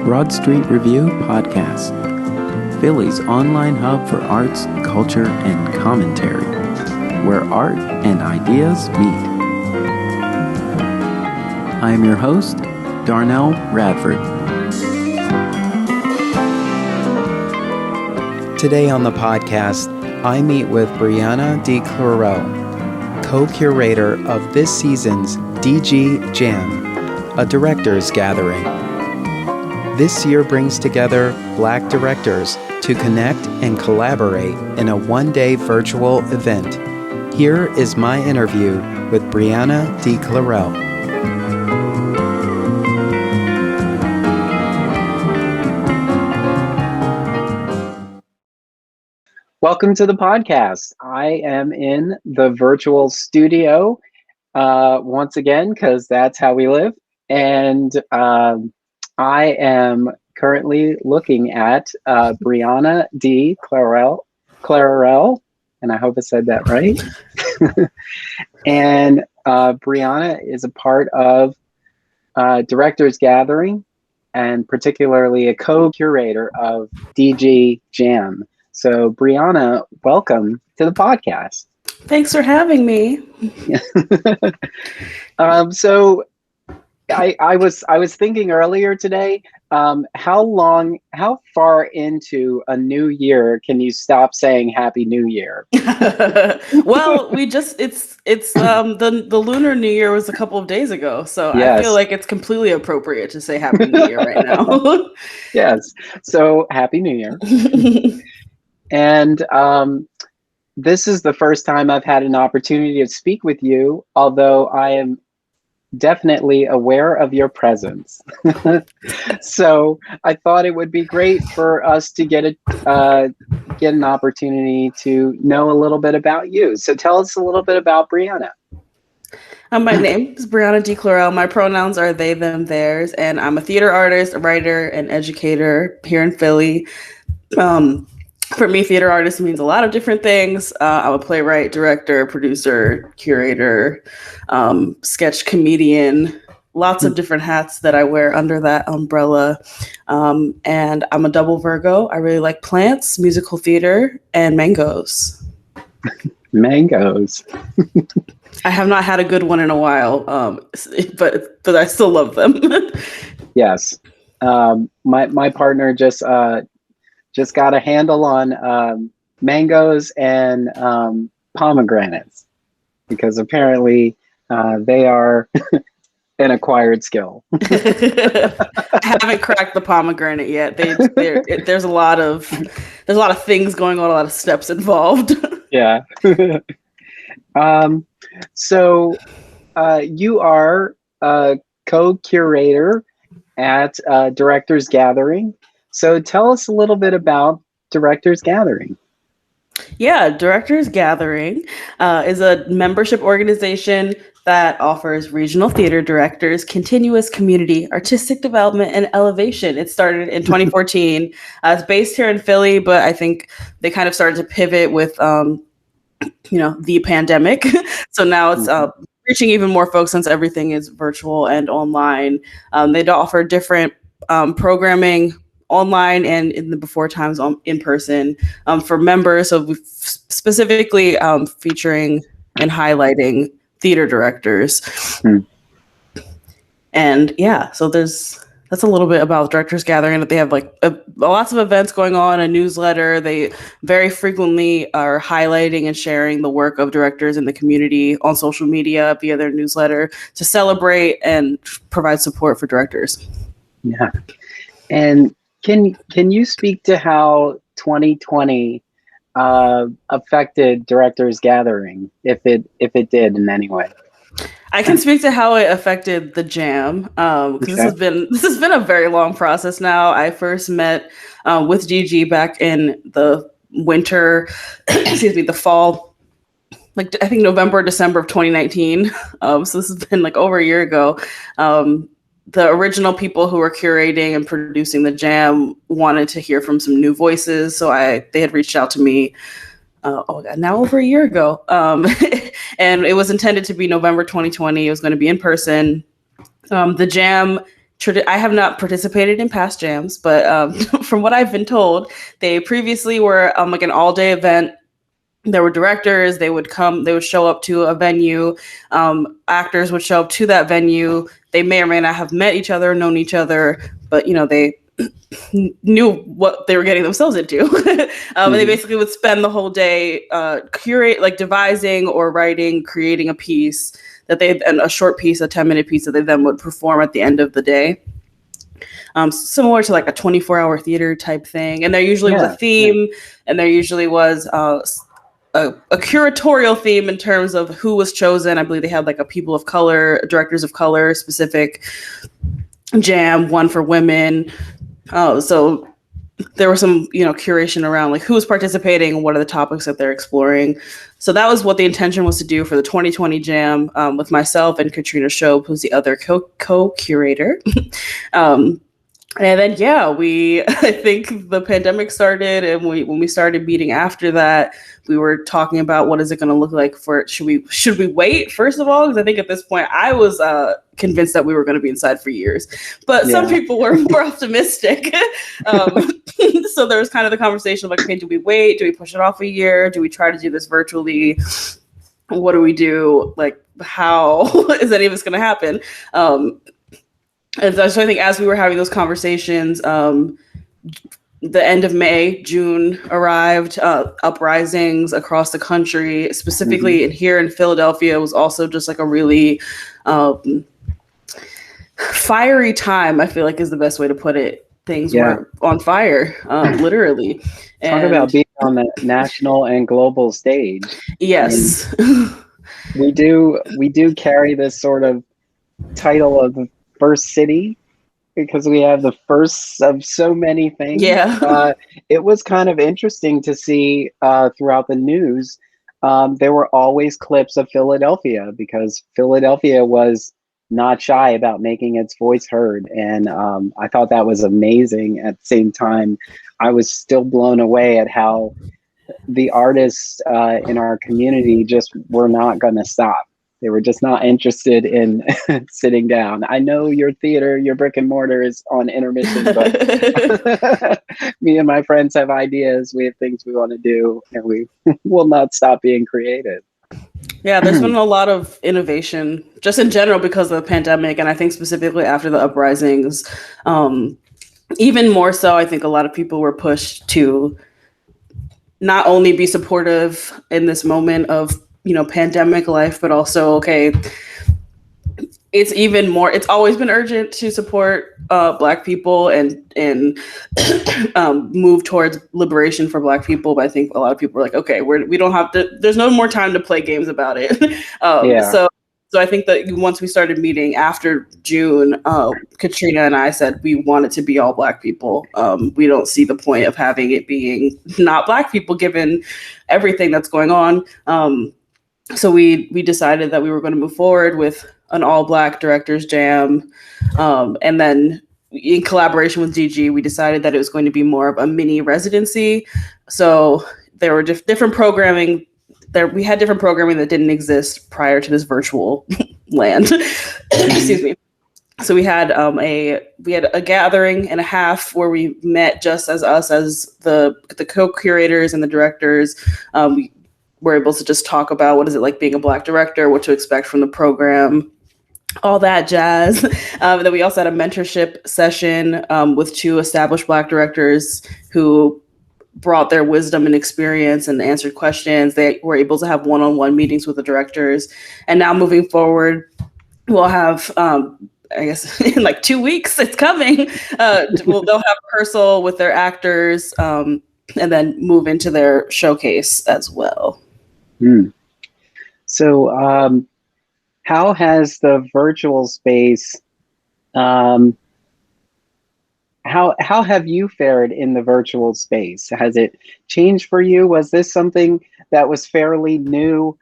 Broad Street Review Podcast, Philly's online hub for arts, culture, and commentary, where art and ideas meet. I am your host, Darnell Radford. Today on the podcast, I meet with Briyana D. Clarel, co-curator of this season's DG Jam, a directors gathering. This year brings together Black directors to connect and collaborate in a one-day virtual event. Here is my interview with Briyana D. Clarel. Welcome to the podcast. I am in the virtual studio once again, because that's how we live. And I am currently looking at Briyana D. Clarel, and I hope I said that right. And Briyana is a part of Directors Gathering, and particularly a co-curator of DG Jam. So Briyana, welcome to the podcast. Thanks for having me. So I was thinking earlier today, how far into a new year can you stop saying Happy New Year? Well, the Lunar New Year was a couple of days ago, so yes. I feel like it's completely appropriate to say Happy New Year right now. Yes. So Happy New Year. And this is the first time I've had an opportunity to speak with you, although I am definitely aware of your presence. So I thought it would be great for us to get an opportunity to know a little bit about you. So tell us a little bit about Briyana. My name is Briyana D. Clarel. My pronouns are they, them, theirs, and I'm a theater artist, a writer, and educator here in Philly. For me, theater artist means a lot of different things. I'm a playwright, director, producer, curator, sketch comedian, lots of different hats that I wear under that umbrella. And I'm a double Virgo. I really like plants, musical theater, and mangoes. Mangoes. I have not had a good one in a while, but I still love them. Yes. My partner just got a handle on mangoes and pomegranates, because apparently they are an acquired skill. I haven't cracked the pomegranate yet. There's a lot of things going on, a lot of steps involved. Yeah. So you are a co-curator at Directors Gathering. So tell us a little bit about Directors Gathering. Yeah, Directors Gathering is a membership organization that offers regional theater directors continuous community, artistic development, and elevation. It started in 2014. It's based here in Philly, but I think they kind of started to pivot with, the pandemic. So now it's reaching even more folks since everything is virtual and online. They offer different programming online and in the before times in person for members. So specifically featuring and highlighting theater directors. And yeah, so that's a little bit about Directors Gathering. That they have lots of events going on, a newsletter. They very frequently are highlighting and sharing the work of directors in the community on social media via their newsletter to celebrate and provide support for directors. Yeah. And can you speak to how 2020 affected Directors Gathering, if it did in any way? I can speak to how it affected the jam, because this has been a very long process now. I first met with DG back in the winter, the fall, I think November, December of 2019. So this has been over a year ago. The original people who were curating and producing the jam wanted to hear from some new voices. So they had reached out to me, now over a year ago. And it was intended to be November 2020. It was going to be in person. The jam I have not participated in past jams, but from what I've been told, they previously were like an all-day event. There were directors. They would come. They would show up to a venue. Actors would show up to that venue. They may or may not have met each other, known each other, but they knew what they were getting themselves into. And they basically would spend the whole day devising or writing, creating a piece and a short piece, a 10-minute piece that they then would perform at the end of the day. Similar to like a 24-hour theater type thing. And there usually was a theme, and there usually was a curatorial theme in terms of who was chosen. I believe they had like a people of color, directors of color specific jam, one for women. So there was some, curation around like who was participating and what are the topics that they're exploring. So that was what the intention was to do for the 2020 jam, with myself and Katrina Shope, who's the other co-curator. And then, I think the pandemic started, and when we started meeting after that, we were talking about what is it going to look like should we wait, first of all, because I think at this point I was convinced that we were going to be inside for years, but some people were more optimistic. So there was kind of the conversation of like, okay, do we wait? Do we push it off a year? Do we try to do this virtually? What do we do? Like, how is any of this going to happen? And so I think as we were having those conversations, the end of May, June arrived, uprisings across the country, specifically here in Philadelphia, was also just like a really fiery time, I feel like is the best way to put it. Things were on fire, literally. Talk about being on the national and global stage. Yes. We do carry this sort of title of first city because we have the firsts of so many things. It was kind of interesting to see throughout the news. There were always clips of Philadelphia because Philadelphia was not shy about making its voice heard. And I thought that was amazing. At the same time, I was still blown away at how the artists in our community just were not going to stop. They were just not interested in sitting down. I know your theater, your brick and mortar is on intermission, but me and my friends have ideas. We have things we want to do, and we will not stop being creative. Yeah, there's been a lot of innovation just in general because of the pandemic. And I think specifically after the uprisings, even more so, I think a lot of people were pushed to not only be supportive in this moment of pandemic life, but also, okay, it's always been urgent to support Black people and move towards liberation for Black people. But I think a lot of people are like, okay, we don't have to, there's no more time to play games about it. So I think that once we started meeting after June, Katrina and I said we want it to be all Black people. We don't see the point of having it being not Black people given everything that's going on. So we decided that we were going to move forward with an all Black directors jam. And then in collaboration with DG, we decided that it was going to be more of a mini residency. So there were different programming there. We had different programming that didn't exist prior to this virtual land. Excuse me. So we had a gathering and a half where we met just as us as the co-curators and the directors. We were able to just talk about what is it like being a Black director, what to expect from the program, all that jazz. Then we also had a mentorship session with 2 established Black directors who brought their wisdom and experience and answered questions. They were able to have one-on-one meetings with the directors. And now moving forward, we'll have, I guess in like 2 weeks, it's coming. They'll have rehearsal with their actors and then move into their showcase as well. So how has the virtual space, how have you fared in the virtual space? Has it changed for you? Was this something that was fairly new,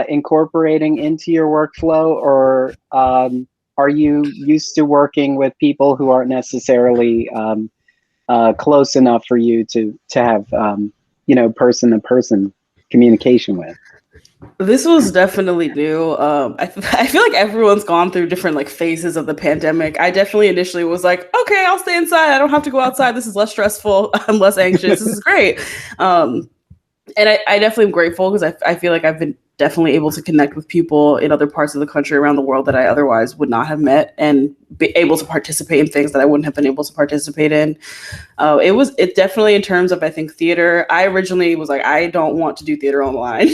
incorporating into your workflow, or are you used to working with people who aren't necessarily close enough for you to have person-to-person communication with? This was definitely new. I feel like everyone's gone through different like phases of the pandemic. I definitely initially was like, okay, I'll stay inside. I don't have to go outside. This is less stressful. I'm less anxious. This is great. Um, and I definitely am grateful because I feel like I've been definitely able to connect with people in other parts of the country around the world that I otherwise would not have met and be able to participate in things that I wouldn't have been able to participate in. It definitely in terms of I think theater. I originally was like I don't want to do theater online.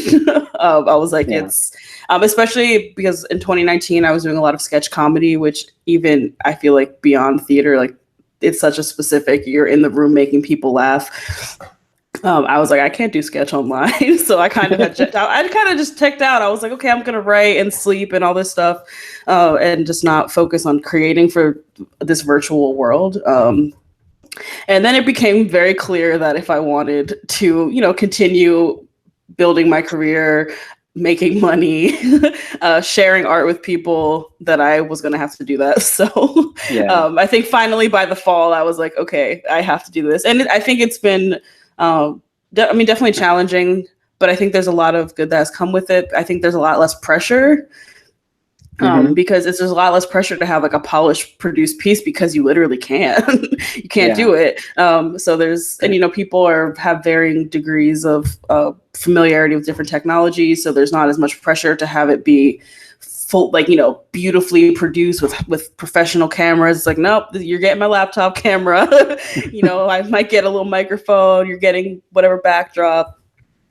I was like Yeah. it's especially because in 2019 I was doing a lot of sketch comedy, which even I feel like beyond theater, like it's such a specific. You're in the room making people laugh. I was like, I can't do sketch online, so I kind of had checked out. I kind of just checked out. I was like, okay, I'm gonna write and sleep and all this stuff, and just not focus on creating for this virtual world. And then it became very clear that if I wanted to, continue building my career, making money, sharing art with people, that I was going to have to do that. So Yeah. I think finally by the fall, I was like, okay, I have to do this. And I think it's been, definitely challenging, but I think there's a lot of good that has come with it. I think there's a lot less pressure Hmm. because there's a lot less pressure to have like a polished produced piece because you literally can't you can't Yeah. do it. So there's and people have varying degrees of familiarity with different technologies, so there's not as much pressure to have it be full, like beautifully produced with professional cameras. It's like, nope, you're getting my laptop camera. I might get a little microphone, you're getting whatever backdrop,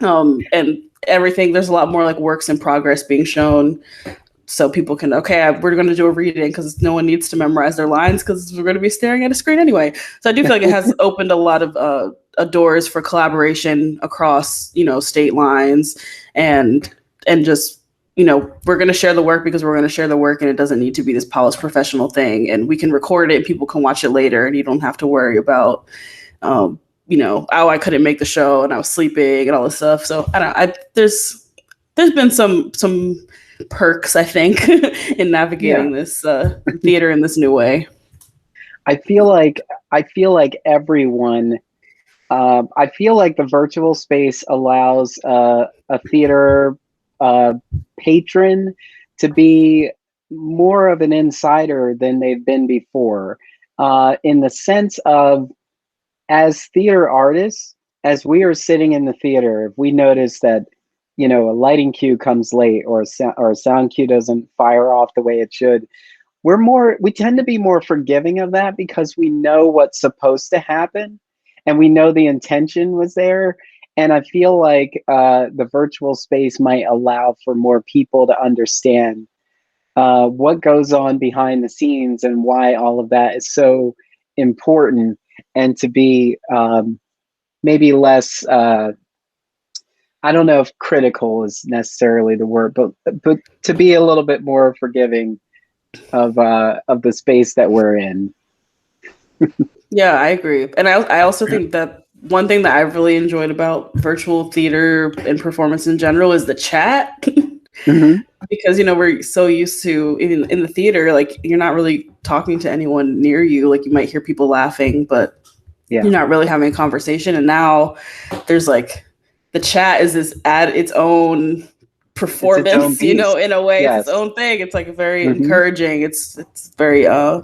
and everything. There's a lot more like works in progress being shown, so people can, okay, we're going to do a reading because no one needs to memorize their lines because we're going to be staring at a screen anyway. So I do feel like it has opened a lot of doors for collaboration across state lines, and just we're going to share the work because we're going to share the work, and it doesn't need to be this polished professional thing, and we can record it and people can watch it later, and you don't have to worry about oh, I couldn't make the show and I was sleeping and all this stuff. So I don't. There's been some perks, I think, in Yeah. navigating this theater in this new way. I feel like everyone. I feel like the virtual space allows a theater uh, patron to be more of an insider than they've been before, in the sense of, as theater artists, as we are sitting in the theater, if we notice that a lighting cue comes late, or a sound cue doesn't fire off the way it should, we tend to be more forgiving of that because we know what's supposed to happen, and we know the intention was there. And I feel like the virtual space might allow for more people to understand what goes on behind the scenes and why all of that is so important, and to be maybe less, I don't know if critical is necessarily the word, but to be a little bit more forgiving of the space that we're in. Yeah, I agree. And I also think that one thing that I've really enjoyed about virtual theater and performance in general is the chat. Hmm. Because we're so used to in the theater, like you're not really talking to anyone near you. Like you might hear people laughing, but Yeah. you're not really having a conversation. And now there's like the chat is this add its own It's its own performance, beast. in a way. It's its Yes. own thing. It's like very Hmm. encouraging. It's very I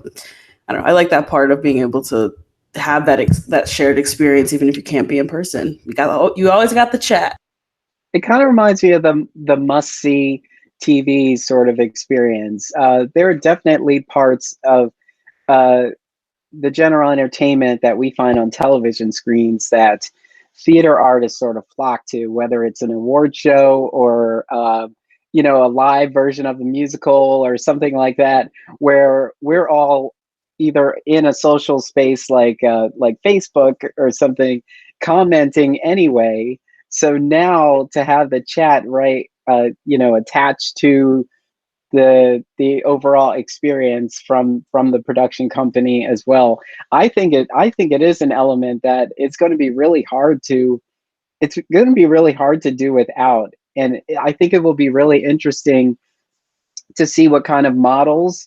don't know. I like that part of being able to have that shared experience, even if you can't be in person. You always got the chat. It kind of reminds me of the must see TV sort of experience. There are definitely parts of uh, the general entertainment that we find on television screens that theater artists sort of flock to, whether it's an award show, or a live version of a musical or something like that, where we're all either in a social space like Facebook or something, commenting anyway. So now to have the chat, right, attached to the overall experience from the production company as well. I think it is an element that it's going to be really hard to do without. And I think it will be really interesting to see what kind of models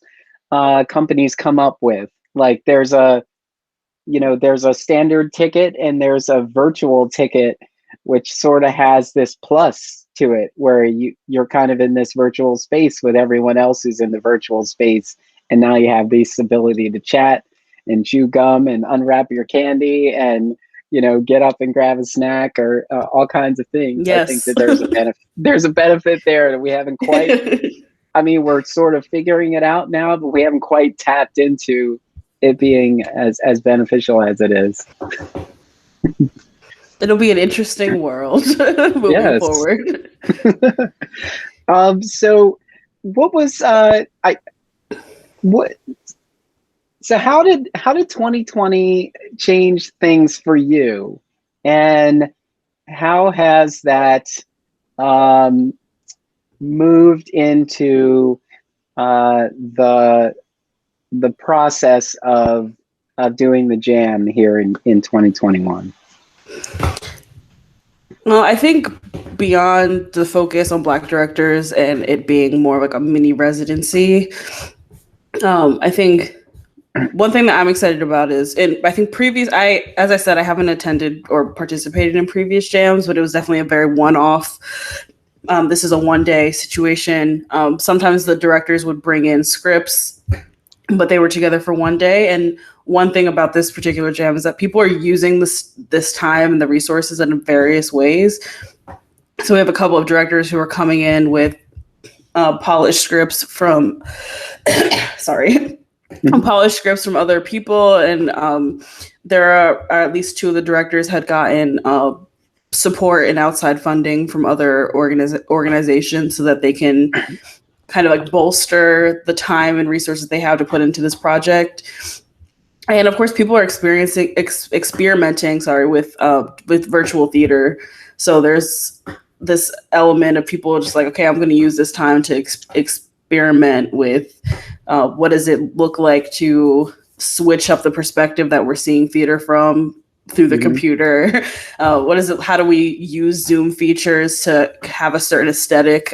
companies come up with. Like there's a standard ticket and there's a virtual ticket, which sort of has this plus to it, where you're kind of in this virtual space with everyone else who's in the virtual space, and now you have this ability to chat and chew gum and unwrap your candy and get up and grab a snack or all kinds of things. I think Yes. that there's a benefit there that we haven't quite. I mean, we're sort of figuring it out now, but we haven't quite tapped into it being as beneficial as it is. It'll be an interesting world moving Yes. forward. So what was I what so how did 2020 change things for you, and how has that um, moved into the process of doing the jam here in 2021? Well, I think beyond the focus on Black directors and it being more like a mini residency, I think one thing that I'm excited about is, and I think as I said, I haven't attended or participated in previous jams, but it was definitely a very one-off. This is a one-day situation. Sometimes the directors would bring in scripts, but they were together for one day. And one thing about this particular jam is that people are using this time and the resources in various ways. So we have a couple of directors who are coming in with polished scripts from, sorry, polished scripts from other people. And there are at least two of the directors had gotten support and outside funding from other organizations so that they can kind of like bolster the time and resources they have to put into this project. And of course, people are experimenting, with virtual theater. So there's this element of people just like, okay, I'm going to use this time to experiment with what does it look like to switch up the perspective that we're seeing theater from through the computer. What is it? How do we use Zoom features to have a certain aesthetic?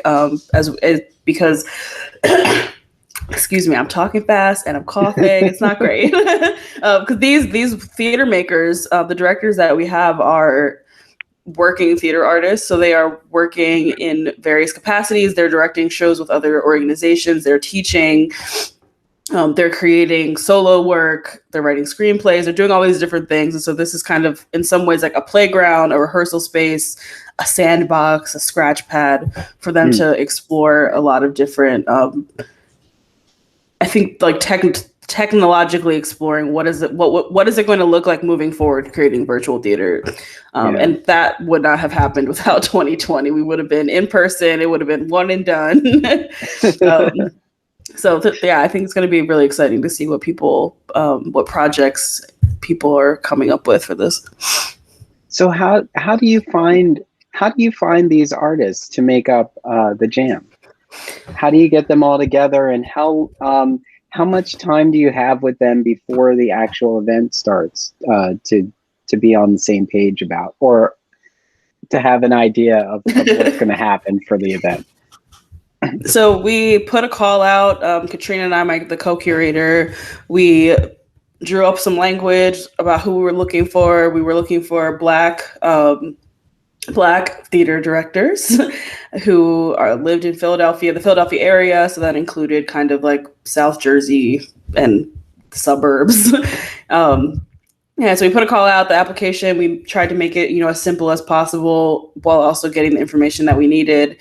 Because excuse me, I'm talking fast and I'm coughing. It's not great because these theater makers, the directors that we have are working theater artists. So they are working in various capacities. They're directing shows with other organizations. They're teaching. They're creating solo work. They're writing screenplays. They're doing all these different things. And so this is kind of, in some ways, like a playground, a rehearsal space, a sandbox, a scratch pad for them to explore a lot of different, I think, like technologically exploring what is it going to look like moving forward, creating virtual theater. And that would not have happened without 2020. We would have been in person. It would have been one and done. I think it's going to be really exciting to see what projects people are coming up with for this. So how do you find these artists to make up the jam? How do you get them all together, and how much time do you have with them before the actual event starts to be on the same page about, or to have an idea of what's going to happen for the event? So we put a call out. Katrina and I, the co-curator, we drew up some language about who we were looking for. We were looking for Black theater directors who lived in Philadelphia, the Philadelphia area. So that included kind of like South Jersey and the suburbs. So we put a call out, the application. We tried to make it, as simple as possible while also getting the information that we needed.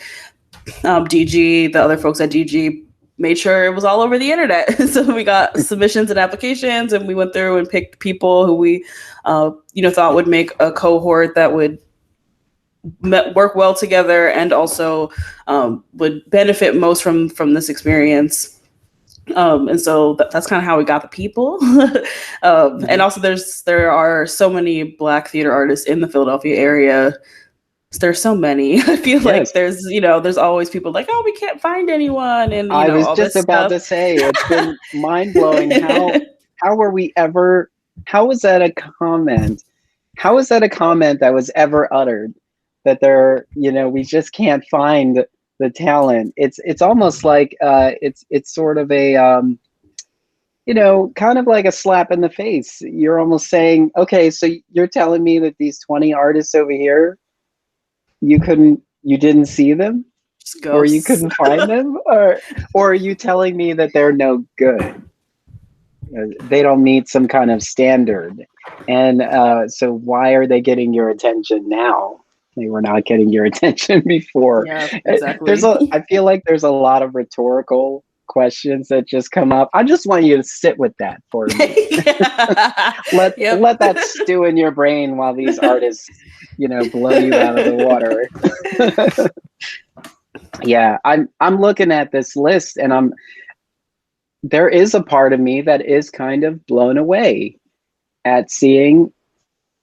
DG, the other folks at DG made sure it was all over the internet. So we got submissions and applications, and we went through and picked people who we, thought would make a cohort that would work well together and also would benefit most from this experience. And so that's kind of how we got the people. And also there are so many Black theater artists in the Philadelphia area. There's so many. I feel like there's always people like, oh, we can't find anyone. And I was all just this about stuff. to say, it's been mind blowing. How was that a comment? How was that a comment that was ever uttered, that we just can't find the talent? It's almost like it's sort of a kind of like a slap in the face. You're almost saying, okay, so you're telling me that these 20 artists over here, you couldn't You didn't see them, Just or you ghosts. couldn't find them, or are you telling me that they're no good? They don't meet some kind of standard, and so why are they getting your attention now? They were not getting your attention before. Yeah, exactly. I feel like there's a lot of rhetorical questions that just come up. I just want you to sit with that for a minute. Yeah. Yep. Let that stew in your brain while these artists, blow you out of the water. Yeah, I'm looking at this list, and there is a part of me that is kind of blown away at seeing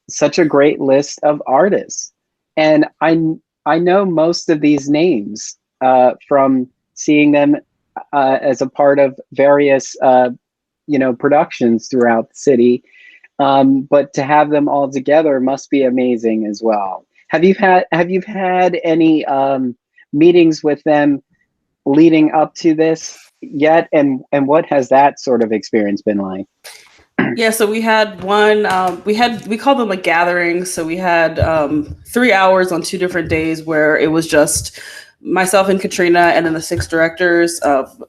such a great list of artists. And I know most of these names from seeing them as a part of various productions throughout the city. But to have them all together must be amazing as well. Have you had any meetings with them leading up to this yet? And what has that sort of experience been like? Yeah, so we had one. We called them like gatherings. So we had 3 hours on 2 different days where it was just myself and Katrina, and then the 6 directors.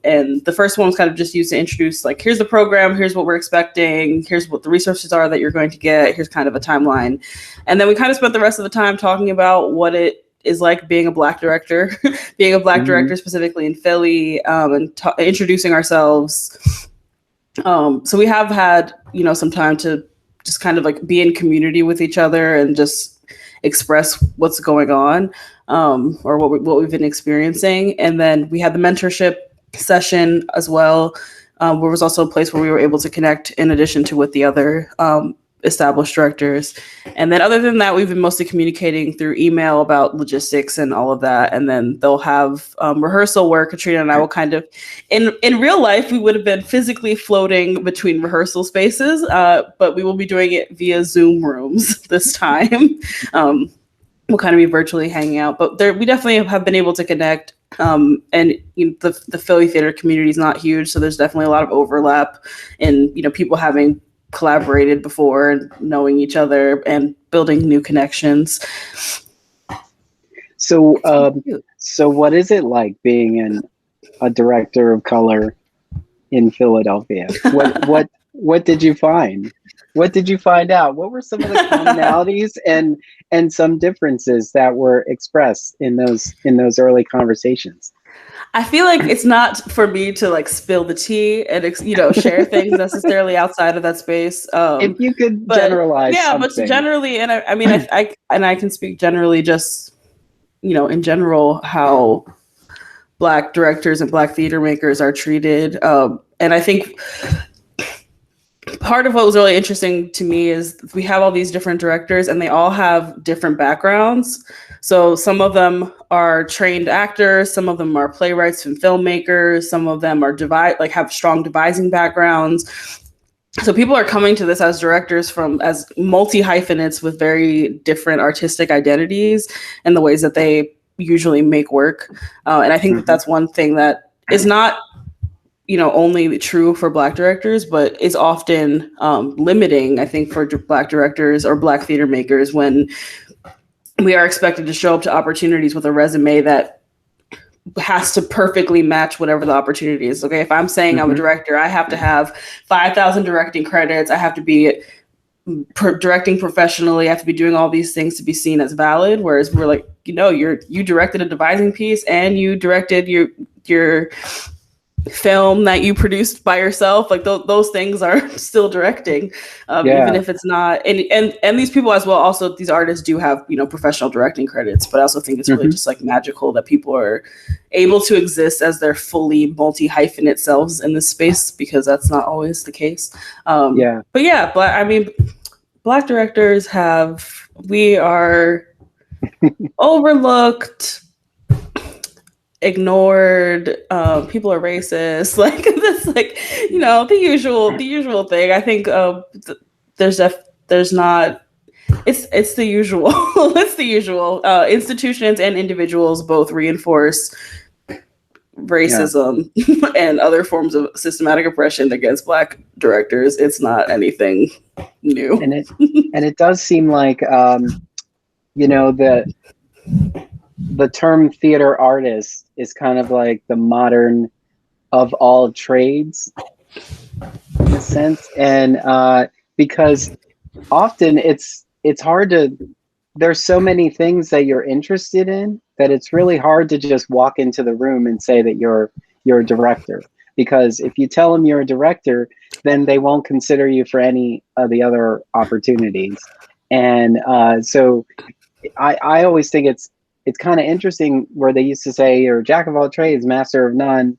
And the first one was kind of just used to introduce, like, here's the program, here's what we're expecting, here's what the resources are that you're going to get, here's kind of a timeline. And then we kind of spent the rest of the time talking about what it is like being a Black director, being a Black director specifically in Philly, and introducing ourselves. So we have had, some time to just kind of like be in community with each other and just express what's going on, or what we've been experiencing. And then we had the mentorship session as well, where it was also a place where we were able to connect in addition to with the other established directors. And then other than that, we've been mostly communicating through email about logistics and all of that. And then they'll have rehearsal where Katrina and I will kind of, in real life, we would have been physically floating between rehearsal spaces, but we will be doing it via Zoom rooms this time. We'll kind of be virtually hanging out, but we definitely have been able to connect. And the Philly theater community is not huge, so there's definitely a lot of overlap in people having collaborated before and knowing each other and building new connections. So what is it like being a director of color in Philadelphia? What did you find? What did you find out? What were some of the commonalities and some differences that were expressed in those early conversations? I feel like it's not for me to like spill the tea and share things necessarily outside of that space. If you could generalize, but generally, and I mean, I can speak generally, just in general, how Black directors and Black theater makers are treated. And I think part of what was really interesting to me is we have all these different directors and they all have different backgrounds. So some of them are trained actors, some of them are playwrights and filmmakers, some of them are have strong devising backgrounds. So people are coming to this as directors as multi-hyphenates with very different artistic identities and the ways that they usually make work. And I think that's one thing that is not only true for Black directors, but is often limiting, I think, for Black directors or Black theater makers when we are expected to show up to opportunities with a resume that has to perfectly match whatever the opportunity is. Okay, if I'm saying I'm a director, I have to have 5,000 directing credits. I have to be directing professionally. I have to be doing all these things to be seen as valid. Whereas we're like, you directed a devising piece and you directed your film that you produced by yourself. Like those things are still directing, even if it's not. And these people as well, also these artists do have professional directing credits, but I also think it's really just like magical that people are able to exist as their fully multi-hyphenate selves in this space, because that's not always the case. But I mean, Black directors we are overlooked, ignored, people are racist, like that's like the usual thing. I think there's not, it's the usual. It's the usual. Institutions and individuals both reinforce racism and other forms of systematic oppression against Black directors. It's not anything new, and it does seem like the the term theater artist is kind of like the modern of all trades in a sense, and because often it's hard to, there's so many things that you're interested in that it's really hard to just walk into the room and say that you're a director, because if you tell them you're a director, then they won't consider you for any of the other opportunities. And so I always think it's kind of interesting where they used to say you're jack of all trades, master of none.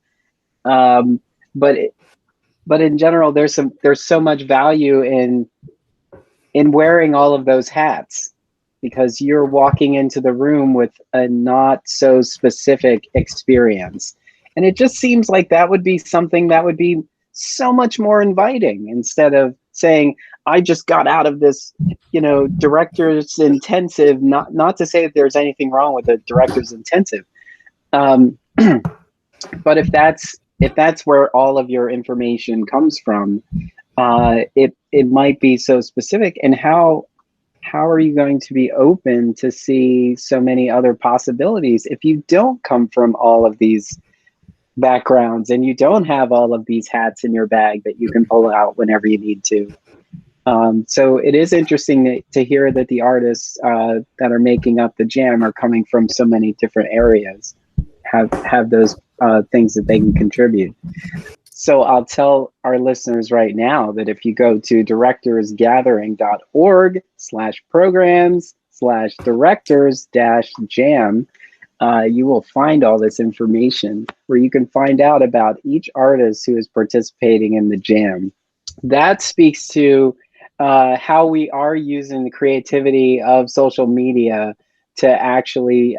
Um, but but in general, there's so much value in wearing all of those hats, because you're walking into the room with a not so specific experience. And it just seems like that would be something that would be so much more inviting, instead of saying, I just got out of this, director's intensive, not to say that there's anything wrong with a director's intensive. Um, but if that's where all of your information comes from, it might be so specific. And how are you going to be open to see so many other possibilities if you don't come from all of these backgrounds and you don't have all of these hats in your bag that you can pull out whenever you need to? So it is interesting to hear that the artists that are making up the jam are coming from so many different areas, have those things that they can contribute. So I'll tell our listeners right now that if you go to directorsgathering.org/programs/directors-jam, you will find all this information where you can find out about each artist who is participating in the jam. That speaks to how we are using the creativity of social media to actually,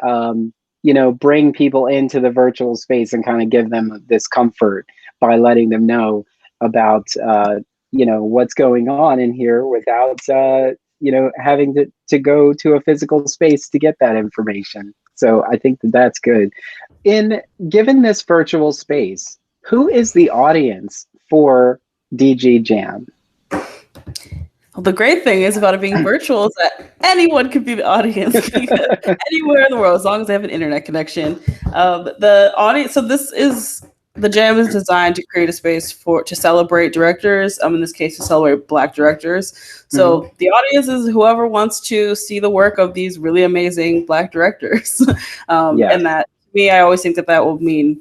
bring people into the virtual space and kind of give them this comfort by letting them know about, what's going on in here without, having to go to a physical space to get that information. So I think that that's good. Given this virtual space, who is the audience for DG Jam? Well, the great thing is about it being virtual is that anyone could be the audience anywhere in the world, as long as they have an internet connection. The audience, so the jam is designed to create a space to celebrate directors. In this case, to celebrate Black directors. So the audience is whoever wants to see the work of these really amazing Black directors. And that, to me, I always think that will mean,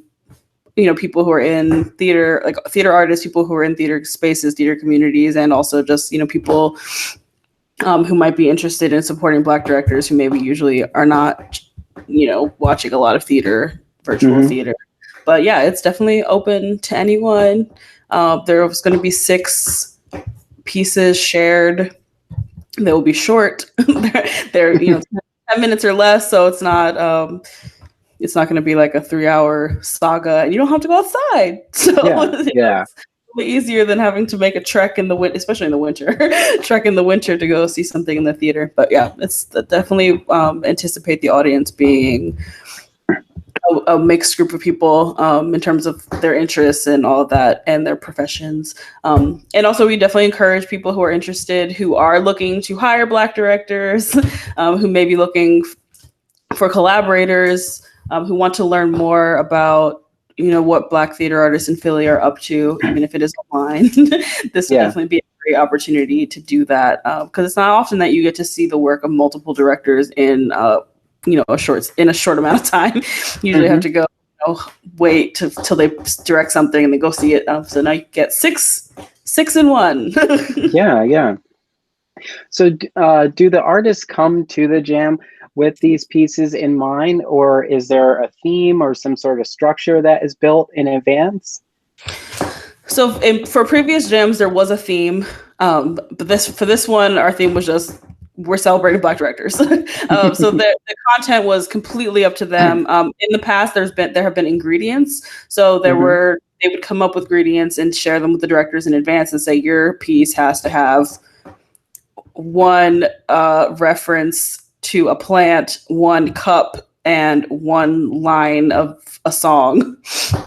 people who are in theater, like theater artists, people who are in theater spaces, theater communities, and also just, people who might be interested in supporting Black directors who maybe usually are not, watching a lot of theater, virtual theater. But yeah, it's definitely open to anyone. There's going to be 6 pieces shared. They will be short. they're 10 minutes or less, so it's not going to be like a 3-hour saga, and you don't have to go outside. So yeah. It's a little easier than having to make a trek in the winter, especially in the winter, trek in the winter to go see something in the theater. But yeah, it's definitely anticipate the audience being a mixed group of people in terms of their interests and all of that and their professions. And also we definitely encourage people who are interested, who are looking to hire Black directors, who may be looking for collaborators, who want to learn more about, what Black theater artists in Philly are up to, even if it is online. This would definitely be a great opportunity to do that, because it's not often that you get to see the work of multiple directors in a short amount of time. You usually have to go, wait till they direct something and then go see it. So now you get six in one. Yeah. So do the artists come to the jam with these pieces in mind, or is there a theme or some sort of structure that is built in advance? So for previous jams, there was a theme, but for this one, our theme was just, we're celebrating Black directors. So the content was completely up to them. In the past, there have been ingredients. So they would come up with ingredients and share them with the directors in advance and say, your piece has to have one reference to a plant, one cup and one line of a song.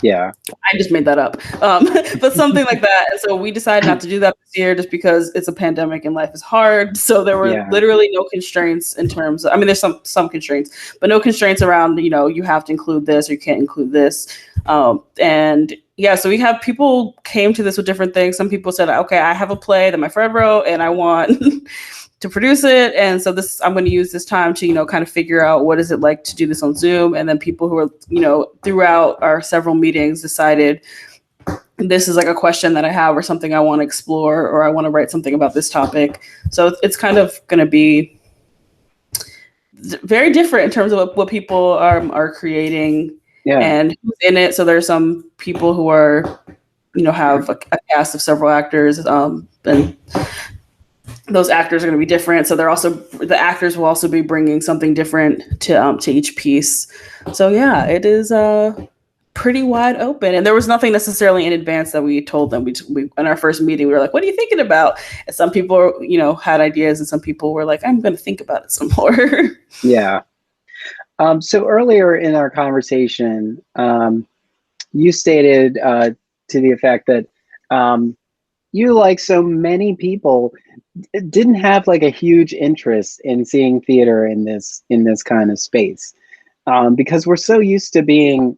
Yeah. I just made that up. But something like that. And so we decided not to do that this year just because it's a pandemic and life is hard. So there were literally no constraints in terms of, I mean, there's some constraints, but no constraints around, you have to include this or you can't include this. And yeah, so we have people came to this with different things. Some people said, okay, I have a play that my friend wrote and I want to produce it. And so I'm going to use this time to, kind of figure out what is it like to do this on Zoom. And then people who are, throughout our several meetings decided this is like a question that I have or something I want to explore, or I want to write something about this topic. So it's kind of going to be very different in terms of what people are creating and who's in it. So there's some people who are, have a cast of several actors, and those actors are going to be different. So the actors will also be bringing something different to each piece. So yeah, it is pretty wide open. And there was nothing necessarily in advance that we told them. We in our first meeting, we were like, what are you thinking about? And some people, had ideas, and some people were like, I'm going to think about it some more. Yeah. So earlier in our conversation, you stated to the effect that you, like so many people, didn't have like a huge interest in seeing theater in this kind of space, because we're so used to being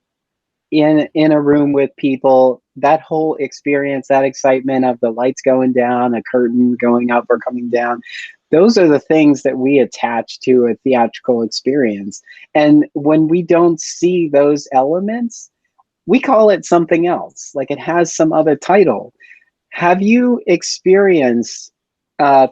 in a room with people. That whole experience, that excitement of the lights going down, a curtain going up or coming down, those are the things that we attach to a theatrical experience. And when we don't see those elements, we call it something else, like it has some other title. Have you experienced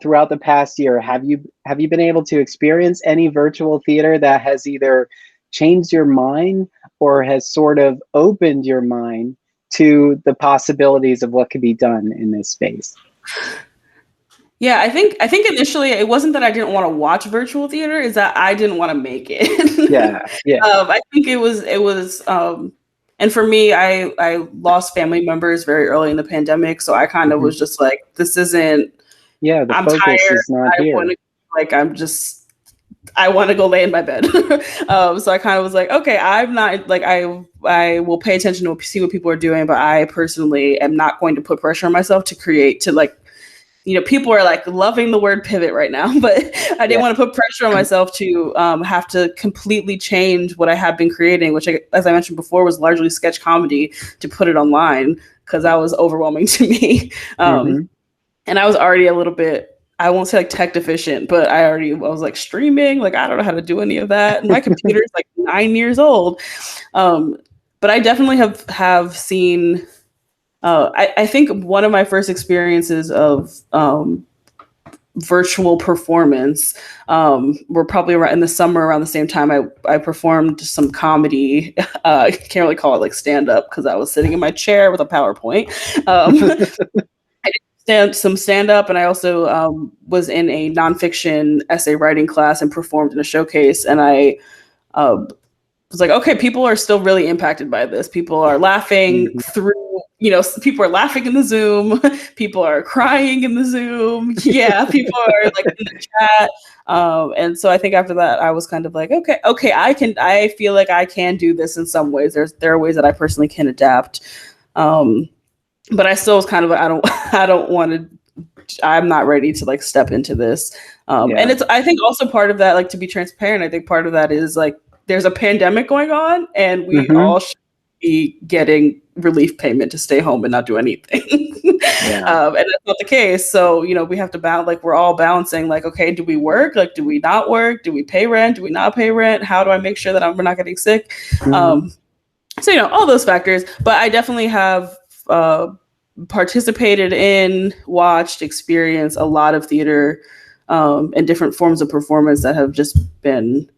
throughout the past year, have you been able to experience any virtual theater that has either changed your mind or has sort of opened your mind to the possibilities of what could be done in this space? Yeah, I think initially it wasn't that I didn't want to watch virtual theater, is that I didn't want to make it. Yeah. I think it was and for me, I lost family members very early in the pandemic, so I kind of was just like, this isn't. Yeah, the I'm focus tired. is not here. I want to go lay in my bed. So I kind of was like, okay, I'm not like, I will pay attention to see what people are doing, but I personally am not going to put pressure on myself to create, to like, people are like loving the word pivot right now, but I didn't want to put pressure on myself to have to completely change what I had been creating, which, as I mentioned before, was largely sketch comedy, to put it online, because that was overwhelming to me. And I was already a little bit, I won't say like tech deficient, but I was like streaming, like I don't know how to do any of that. My computer's like 9 years old. But I definitely have seen, I think one of my first experiences of virtual performance were probably in the summer, around the same time I performed some comedy. I can't really call it like stand-up because I was sitting in my chair with a PowerPoint. I did some stand-up, and I also was in a nonfiction essay writing class and performed in a showcase. And I was like, okay, people are still really impacted by this. People are laughing through, people are laughing in the Zoom. People are crying in the Zoom. Yeah, people are like in the chat. And so I think after that, I was kind of like, okay, I feel like I can do this in some ways. There are ways that I personally can adapt. But I still was kind of like, I don't want to, I'm not ready to like step into this. And it's, I think also part of that, like, to be transparent, I think part of that is like, there's a pandemic going on, and we all should be getting relief payment to stay home and not do anything. And that's not the case. So, we have to balance, like, we're all balancing, like, okay, do we work? Like, do we not work? Do we pay rent? Do we not pay rent? How do I make sure that we're not getting sick? So, all those factors. But I definitely have participated in, watched, experienced a lot of theater and different forms of performance that have just been,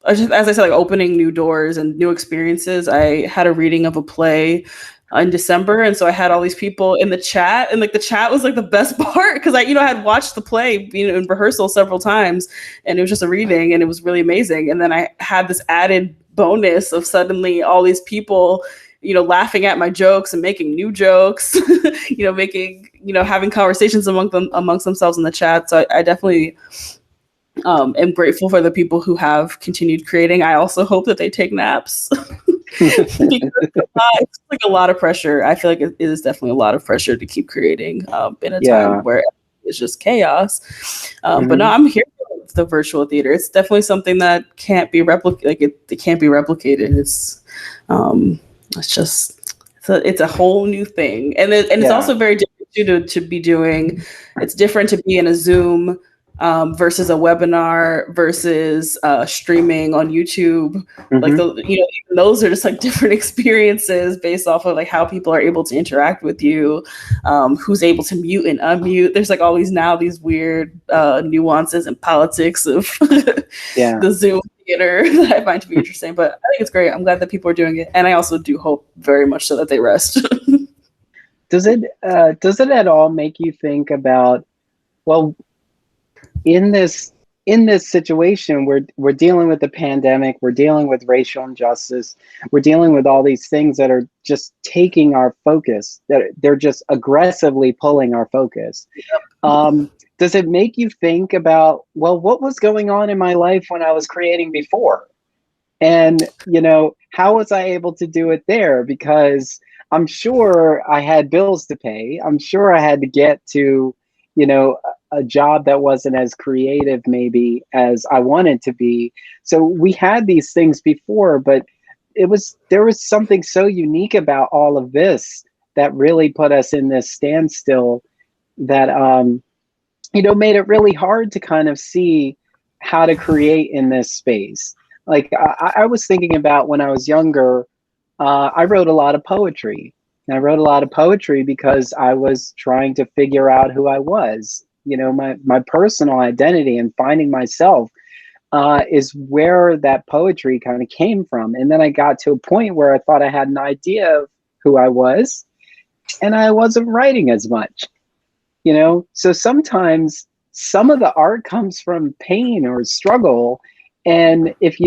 as I said, like opening new doors and new experiences. I had a reading of a play in December, and so I had all these people in the chat, and like the chat was like the best part, because I had watched the play in rehearsal several times, and it was just a reading, and it was really amazing. And then I had this added bonus of suddenly all these people laughing at my jokes and making new jokes, making having conversations amongst themselves in the chat. So I definitely am grateful for the people who have continued creating. I also hope that they take naps because it's like a lot of pressure. I feel like it is definitely a lot of pressure to keep creating in a time where it's just chaos. But no, I'm here for the virtual theater. It's definitely something that can't be replicated. Like it can't be replicated. It's just it's a whole new thing, and it's also very different to be doing. It's different to be in a Zoom versus a webinar versus streaming on YouTube. Like those are just like different experiences based off of like how people are able to interact with you, who's able to mute and unmute. There's like always now these weird nuances and politics of the Zoom theater that I find to be interesting. But I think it's great. I'm glad that people are doing it, and I also do hope very much so that they rest. Does it at all make you think about, well, in this situation, we're dealing with the pandemic, we're dealing with racial injustice, we're dealing with all these things that are just taking our focus, that they're just aggressively pulling our focus. Does it make you think about, well, what was going on in my life when I was creating before? And, how was I able to do it there? Because I'm sure I had bills to pay. I'm sure I had to get to, a job that wasn't as creative maybe as I wanted to be. So we had these things before, but there was something so unique about all of this that really put us in this standstill that, made it really hard to kind of see how to create in this space. Like I was thinking about when I was younger, I wrote a lot of poetry. And I wrote a lot of poetry because I was trying to figure out who I was. My personal identity and finding myself is where that poetry kind of came from. And then I got to a point where I thought I had an idea of who I was, and I wasn't writing as much. So sometimes some of the art comes from pain or struggle, and if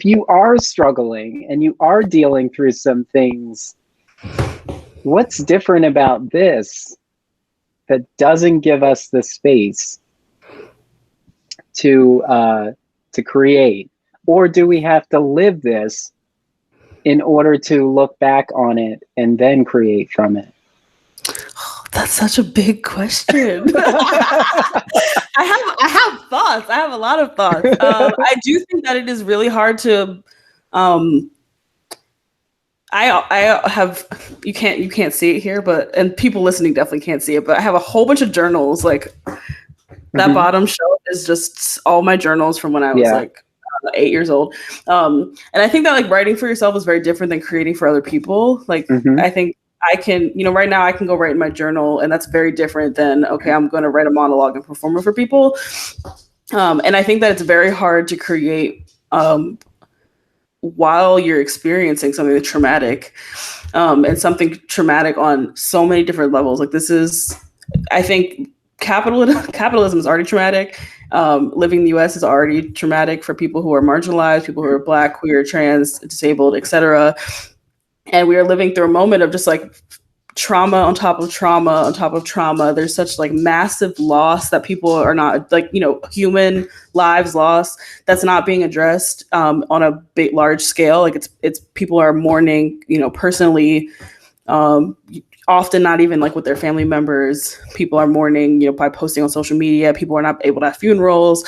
you are struggling and you are dealing through some things, what's different about this that doesn't give us the space to create? Or do we have to live this in order to look back on it and then create from it? Oh, that's such a big question. I have thoughts. I have a lot of thoughts. I do think that it is really hard to. I have you can't see it here, and people listening definitely can't see it. But I have a whole bunch of journals. Like that bottom shelf is just all my journals from when I was like 8 years old. And I think that like writing for yourself is very different than creating for other people. Like I think I can, right now I can go write in my journal, and that's very different than, okay, I'm going to write a monologue and perform it for people. And I think that it's very hard to create while you're experiencing something that's traumatic, and something traumatic on so many different levels. Like I think capitalism is already traumatic. Living in the US is already traumatic for people who are marginalized, people who are Black, queer, trans, disabled, etc. And we are living through a moment of just like trauma on top of trauma on top of trauma. There's such like massive loss that people are not like, human lives lost that's not being addressed on a big, large scale. Like it's people are mourning, personally, often not even like with their family members. People are mourning, by posting on social media. People are not able to have funerals,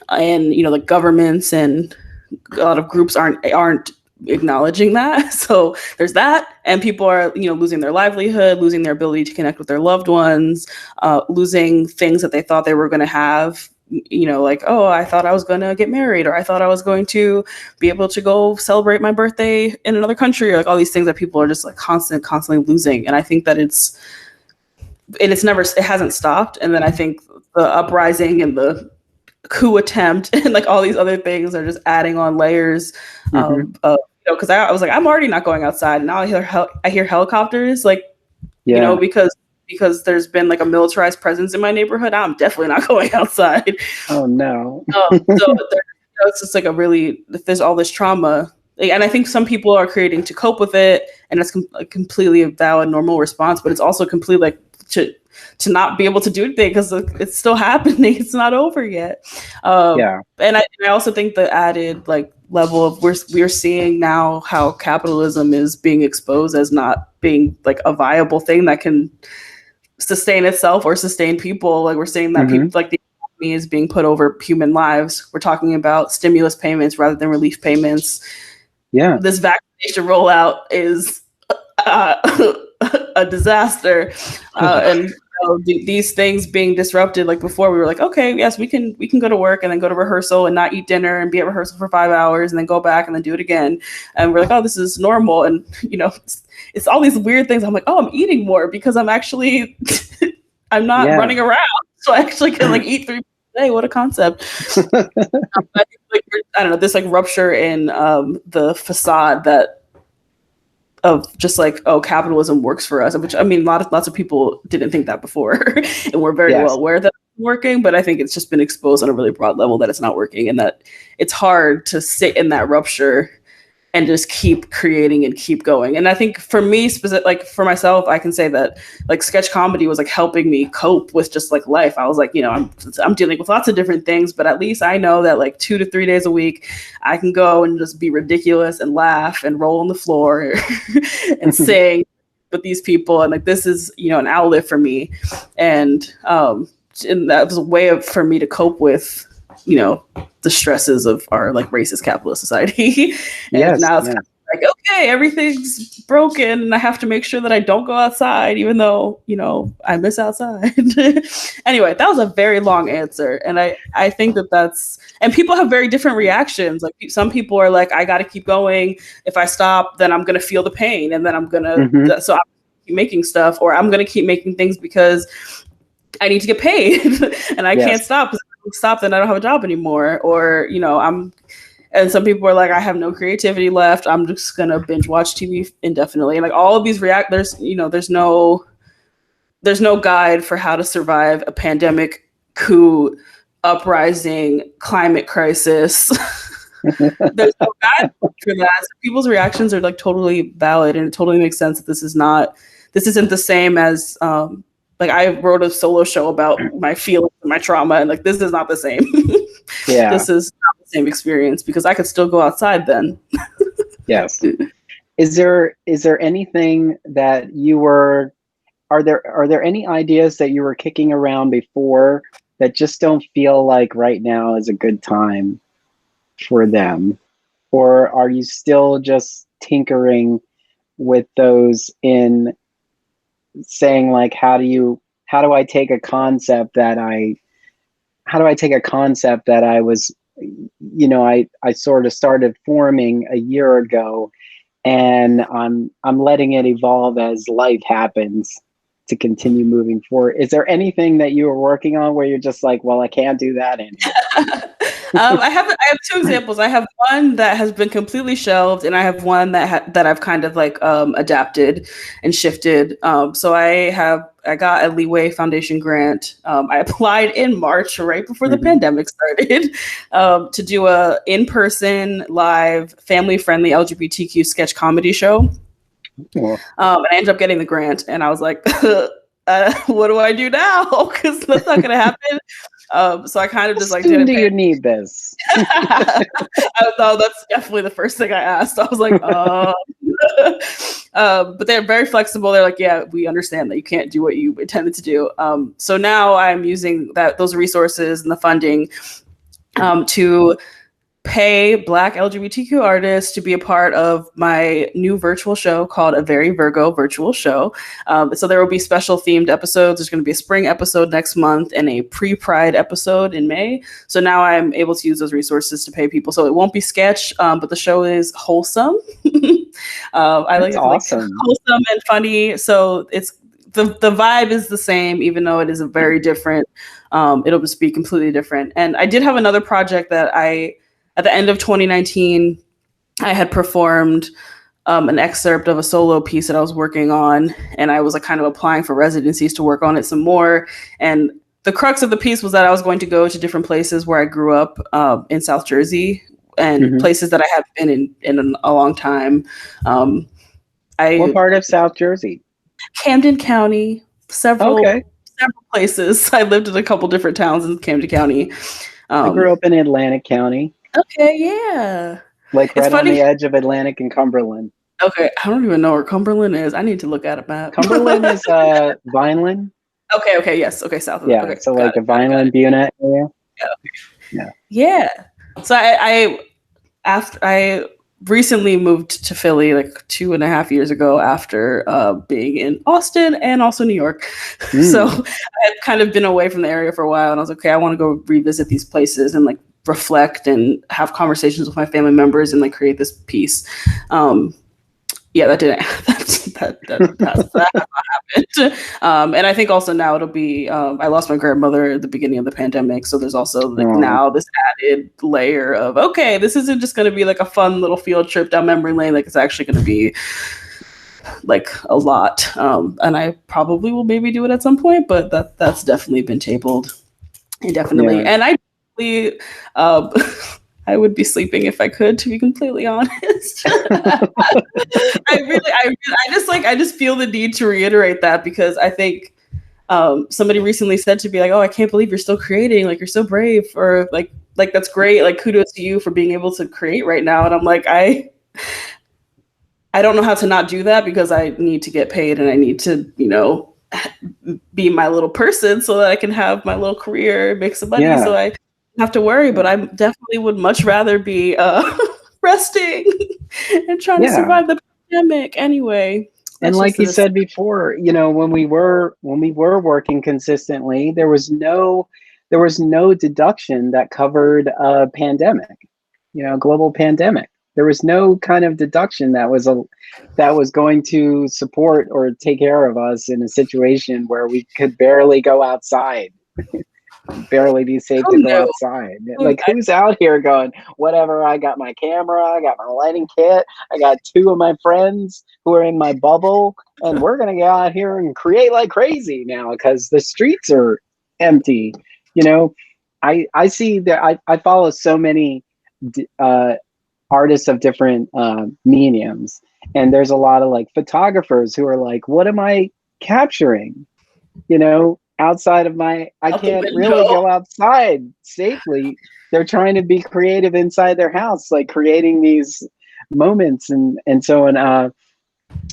and, the governments and a lot of groups aren't acknowledging that. So there's that, and people are losing their livelihood, losing their ability to connect with their loved ones, losing things that they thought they were going to have, like, oh, I thought I was going to get married, or I thought I was going to be able to go celebrate my birthday in another country, or like all these things that people are just like constantly losing. And I think that it hasn't stopped. And then I think the uprising and the coup attempt and like all these other things are just adding on layers of because I was like, I'm already not going outside, and now I hear helicopters, like, because there's been like a militarized presence in my neighborhood. I'm definitely not going outside. Oh no. So it's just like there's all this trauma, and I think some people are creating to cope with it, and it's a completely valid, normal response, but it's also completely like to not be able to do anything because it's still happening. It's not over yet. And I also think the added like level of we're seeing now how capitalism is being exposed as not being like a viable thing that can sustain itself or sustain people. Like we're seeing that people like the economy is being put over human lives. We're talking about stimulus payments rather than relief payments. Yeah. This vaccination rollout is a disaster, and these things being disrupted. Like before, we were like, okay, yes, we can go to work and then go to rehearsal and not eat dinner and be at rehearsal for 5 hours and then go back and then do it again. And we're like, oh, this is normal. And it's all these weird things. I'm like, oh, I'm eating more because I'm actually I'm not running around, so I actually can like eat 3 meals a day. What a concept! I don't know, this like rupture in the facade that of just like, oh, capitalism works for us, which I mean, lots of people didn't think that before, and we're very well aware that it's working. But I think it's just been exposed on a really broad level that it's not working, and that it's hard to sit in that rupture and just keep creating and keep going. And I think for me, like for myself, I can say that like sketch comedy was like helping me cope with just like life. I was like, I'm dealing with lots of different things, but at least I know that like 2 to 3 days a week, I can go and just be ridiculous and laugh and roll on the floor and sing with these people. And like, this is, an outlet for me. And that was a way for me to cope with, the stresses of our like racist capitalist society. And now it's kind of like, okay, everything's broken and I have to make sure that I don't go outside, even though, I miss outside. Anyway, that was a very long answer. And I think that's, and people have very different reactions. Like some people are like, I got to keep going. If I stop, then I'm going to feel the pain. And then I'm going to, so I'm keep making stuff, or I'm going to keep making things because I need to get paid and I can't stop. Stop, then I don't have a job anymore. Or and some people are like, I have no creativity left, I'm just gonna binge watch TV indefinitely. And like all of these there's no guide for how to survive a pandemic, coup, uprising, climate crisis. There's no guide for that. So people's reactions are like totally valid, and it totally makes sense that this isn't the same as like I wrote a solo show about my feelings and my trauma, and like this is not the same. This is not the same experience because I could still go outside then. Yes. Is there anything that are there any ideas that you were kicking around before that just don't feel like right now is a good time for them? Or are you still just tinkering with those in saying like, how do I take a concept that I was, I sort of started forming a year ago, and I'm letting it evolve as life happens to continue moving forward. Is there anything that you were working on where you're just like, well, I can't do that anymore? I have 2 examples. I have one that has been completely shelved, and I have one that I've kind of like adapted and shifted. So I got a Leeway Foundation grant. I applied in March, right before the pandemic started, to do a in-person, live, family-friendly LGBTQ sketch comedy show. And I ended up getting the grant, and I was like, what do I do now? Because that's not going to happen. So I kind of just like, do you need this? I thought that's definitely the first thing I asked. I was like, but they're very flexible. They're like, yeah, we understand that you can't do what you intended to do. So now I'm using those resources and the funding to pay Black LGBTQ artists to be a part of my new virtual show called A Very Virgo Virtual Show. So there will be special themed episodes. There's going to be a spring episode next month and a pre-Pride episode in May. So now I'm able to use those resources to pay people. So it won't be sketch, but the show is wholesome. I like awesome. Wholesome and funny. So it's the vibe is the same, even though it is a very different. It'll just be completely different. And I did have another project that at the end of 2019, I had performed an excerpt of a solo piece that I was working on, and I was like kind of applying for residencies to work on it some more. And the crux of the piece was that I was going to go to different places where I grew up in South Jersey, and places that I haven't been in a long time. What part of South Jersey? Camden County. several Okay. several places. I lived in a couple different towns in Camden County. I grew Um, up in Atlantic County, okay, yeah. like It's right on funny. the edge of Atlantic and Cumberland. Okay, I don't even know where Cumberland is. I need to look at a map. Cumberland is Vineland. Okay, okay, yes. Okay, south of that. Yeah, Okay, so got like it, the got it, got Vineland it. Buena area. Yeah. Yeah. Yeah. So I recently moved to Philly like 2.5 years ago after being in Austin and also New York. So Mm, I had kind of been away from the area for a while, and I was like, okay, I want to go revisit these places and like reflect and have conversations with my family members and like create this piece. Um, yeah, that didn't that has not happened. And I think also now it'll be I lost my grandmother at the beginning of the pandemic, so there's also like oh, now this added layer of okay, this isn't just going to be like a fun little field trip down memory lane, like it's actually going to be like a lot. And I probably will maybe do it at some point, but that's definitely been tabled indefinitely. yeah, And I definitely, um, I would be sleeping if I could, to be completely honest. I just feel the need to reiterate that because I think somebody recently said to be like, "Oh, I can't believe you're still creating. Like, you're so brave," or like that's great. Like, kudos to you for being able to create right now. And I'm like, I don't know how to not do that because I need to get paid and I need to, be my little person so that I can have my little career, make some money, so yeah, I don't have to worry. But I definitely would much rather be resting and trying to yeah. survive the pandemic anyway. And That's like just you an said before, when we were working consistently, there was no deduction that covered a pandemic, global pandemic. There was no kind of deduction that was going to support or take care of us in a situation where we could barely go outside, barely be safe oh to go no. outside. Like, who's out here going, whatever, I got my camera, I got my lighting kit, I got two of my friends who are in my bubble, and we're going to go out here and create like crazy now because the streets are empty. You know, I see that I follow so many uh, artists of different mediums, and there's a lot of like photographers who are like, what am I capturing? Outside of I Out the can't really window. go outside safely. They're trying to be creative inside their house, like creating these moments and so on.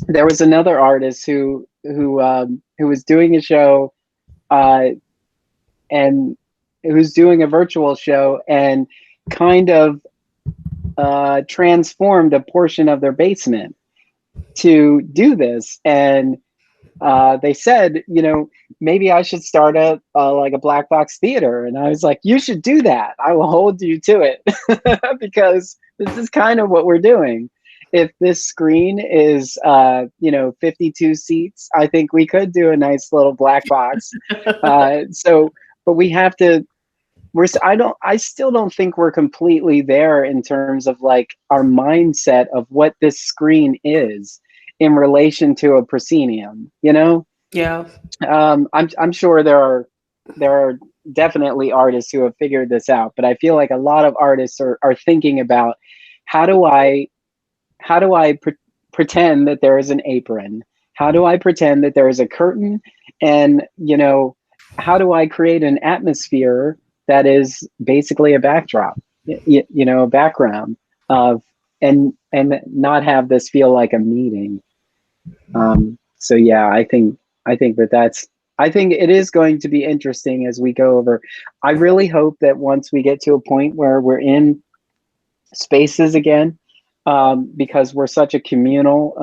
There was another artist who was doing a show, uh, and who's doing a virtual show and kind of transformed a portion of their basement to do this. And they said, maybe I should start like a black box theater. And I was like, you should do that. I will hold you to it because this is kind of what we're doing. If this screen is, 52 seats, I think we could do a nice little black box. But we have to. I still don't think we're completely there in terms of like our mindset of what this screen is in relation to a proscenium. Yeah. I'm sure there are definitely artists who have figured this out, but I feel like a lot of artists are thinking about how do I pretend that there is an apron? How do I pretend that there is a curtain? And how do I create an atmosphere that is basically a backdrop, a background of, and not have this feel like a meeting. So yeah, I think it is going to be interesting as we go over. I really hope that once we get to a point where we're in spaces again, because we're such a communal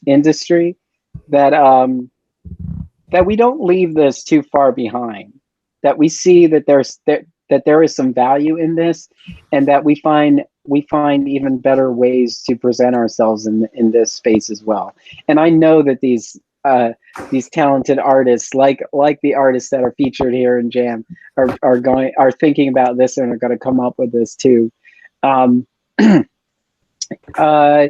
industry, that we don't leave this too far behind. That we see that that there is some value in this, and that we find even better ways to present ourselves in this space as well. And I know that these talented artists, like the artists that are featured here in Jam, are thinking about this and are going to come up with this too. Um, uh,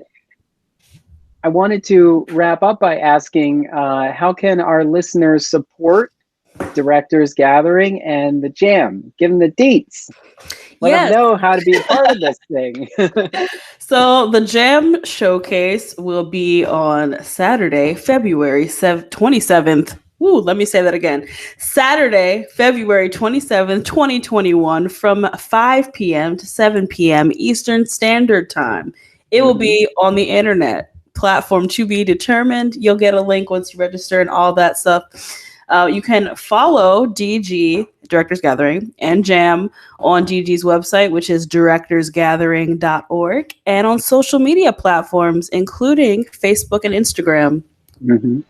I wanted to wrap up by asking, how can our listeners support Directors Gathering and the Jam? Give them the deets. Let them Yes. know how to be a part of this thing. So the Jam Showcase will be on Saturday, February 27th, let me say that again. Saturday, February 27th, 2021, from 5 p.m. to 7 p.m. Eastern Standard Time. It will be on the internet. Platform to be determined. You'll get a link once you register and all that stuff. You can follow DG, Directors Gathering, and Jam on DG's website, which is directorsgathering.org, and on social media platforms, including Facebook and Instagram. Mm-hmm.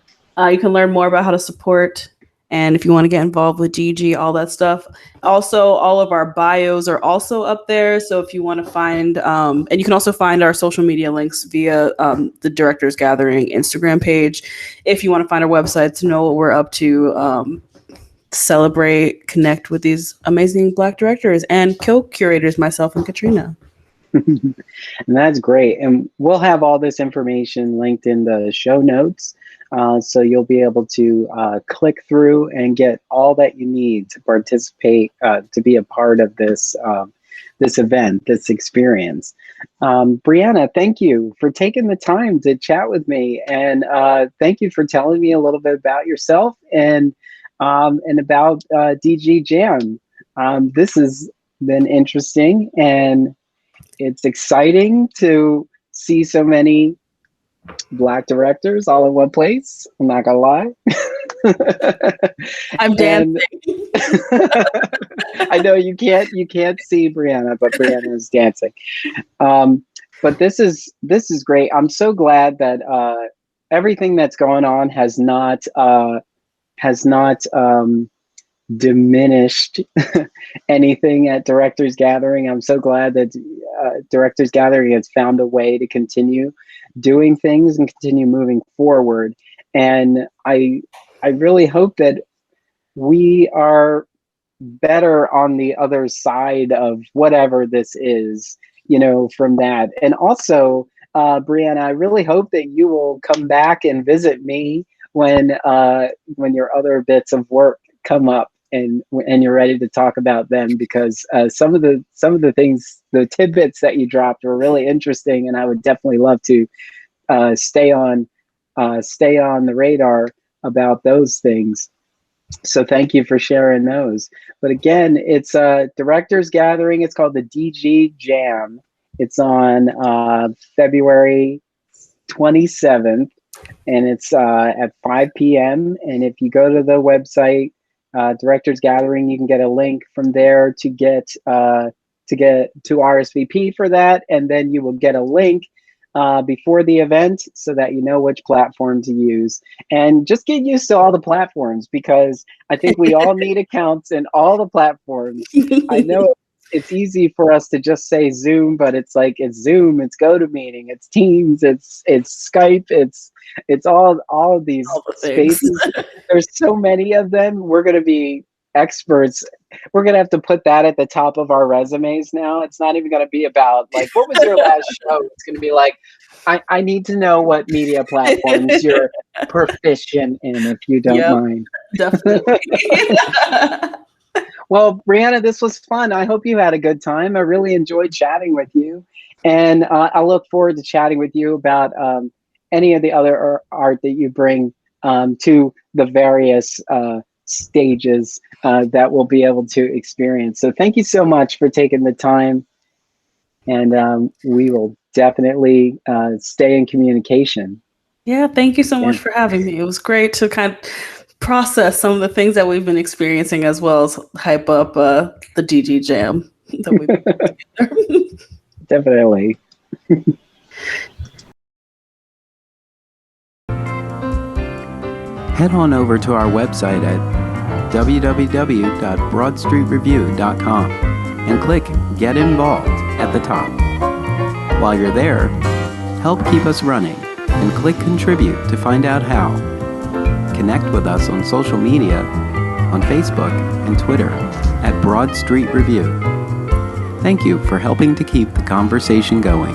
You can learn more about how to support and if you want to get involved with DG, all that stuff. Also, all of our bios are also up there. So if you want to find, and you can also find our social media links via the Directors Gathering Instagram page. If you want to find our website to know what we're up to, celebrate, connect with these amazing Black directors and co-curators, myself and Katrina. And that's great. And we'll have all this information linked in the show notes. So you'll be able to click through and get all that you need to participate, to be a part of this this event, this experience. Briyana, thank you for taking the time to chat with me, and thank you for telling me a little bit about yourself and about DG Jam. This has been interesting, and it's exciting to see so many Black directors all in one place. I'm not gonna lie. I'm dancing. I know you can't see Briyana, but Briyana is dancing. But this is great. I'm so glad that everything that's going on has not diminished anything at Directors Gathering. I'm so glad that Directors Gathering has found a way to continue doing things and continue moving forward. And I really hope that we are better on the other side of whatever this is, from that. And also, Briyana, I really hope that you will come back and visit me when your other bits of work come up and you're ready to talk about them, because some of the things, the tidbits that you dropped were really interesting, and I would definitely love to stay on the radar about those things. So thank you for sharing those. But again, it's a Directors Gathering. It's called the DG Jam. It's on February 27th, and it's at 5 p.m. And if you go to the website, Directors Gathering, you can get a link from there to get to RSVP for that, and then you will get a link before the event so that you know which platform to use. And just get used to all the platforms, because I think we all need accounts in all the platforms. I know it's easy for us to just say Zoom, but it's like, it's Zoom, it's GoToMeeting, it's Teams, it's Skype, it's all of these spaces. There's so many of them. We're going to be experts. We're going to have to put that at the top of our resumes now. It's not even going to be about like, what was your last show? It's going to be like, I need to know what media platforms you're proficient in, if you don't mind. Definitely. Well, Briyana, this was fun. I hope you had a good time. I really enjoyed chatting with you. And I look forward to chatting with you about any of the other art that you bring to the various stages that we'll be able to experience. So thank you so much for taking the time. And we will definitely stay in communication. Yeah, thank you so much for having me. It was great to kind of process some of the things that we've been experiencing, as well as hype up the DG Jam that we've been together. Definitely. Head on over to our website at www.broadstreetreview.com and click Get Involved at the top. While you're there, help keep us running and click Contribute to find out how. Connect with us on social media, on Facebook and Twitter at Broad Street Review. Thank you for helping to keep the conversation going.